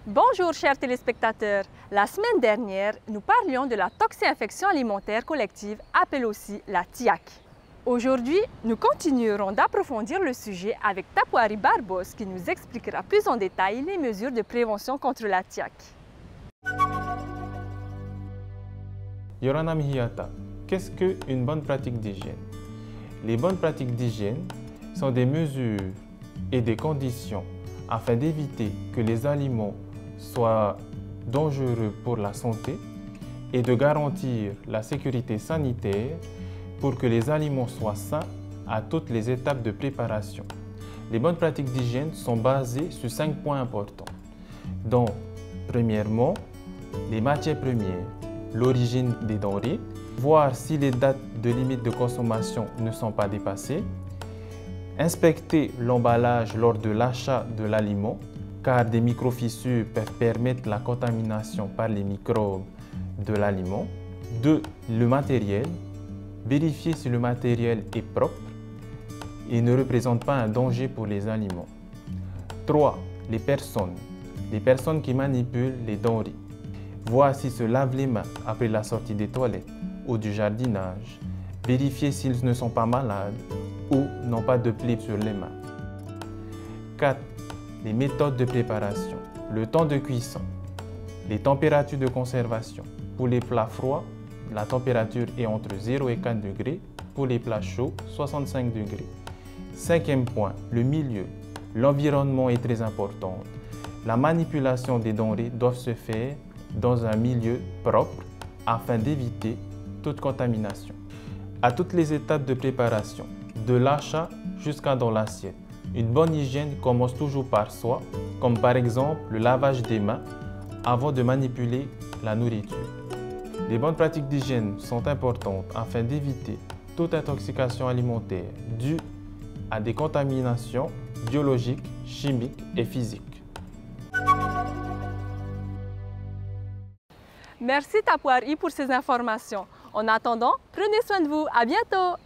Bonjour chers téléspectateurs. La semaine dernière, nous parlions de la toxi-infection alimentaire collective, appelée aussi la TIAC. Aujourd'hui, nous continuerons d'approfondir le sujet avec Tapwari Barbos qui nous expliquera plus en détail les mesures de prévention contre la TIAC. Yorana Mihiyata, qu'est-ce qu'une bonne pratique d'hygiène? Les bonnes pratiques d'hygiène sont des mesures et des conditions afin d'éviter que les aliments soient dangereux pour la santé et de garantir la sécurité sanitaire pour que les aliments soient sains à toutes les étapes de préparation. Les bonnes pratiques d'hygiène sont basées sur 5 points importants, dont, premièrement, les matières premières, l'origine des denrées, voir si les dates de limite de consommation ne sont pas dépassées, inspecter l'emballage lors de l'achat de l'aliment, car des microfissures peuvent permettre la contamination par les microbes de l'aliment. 2. Le matériel. Vérifier si le matériel est propre et ne représente pas un danger pour les aliments. 3. Les personnes qui manipulent les denrées. Voir s'ils se lavent les mains après la sortie des toilettes ou du jardinage. Vérifier s'ils ne sont pas malades ou n'ont pas de plaies sur les mains. 4. Les méthodes de préparation. Le temps de cuisson. Les températures de conservation. Pour les plats froids, la température est entre 0 et 4 degrés. Pour les plats chauds, 65 degrés. 5e point, le milieu. L'environnement est très important. La manipulation des denrées doit se faire dans un milieu propre afin d'éviter toute contamination. À toutes les étapes de préparation, de l'achat jusqu'à dans l'assiette, une bonne hygiène commence toujours par soi, comme par exemple le lavage des mains avant de manipuler la nourriture. Les bonnes pratiques d'hygiène sont importantes afin d'éviter toute intoxication alimentaire due à des contaminations biologiques, chimiques et physiques. Merci Tapwari pour ces informations. En attendant, prenez soin de vous. À bientôt!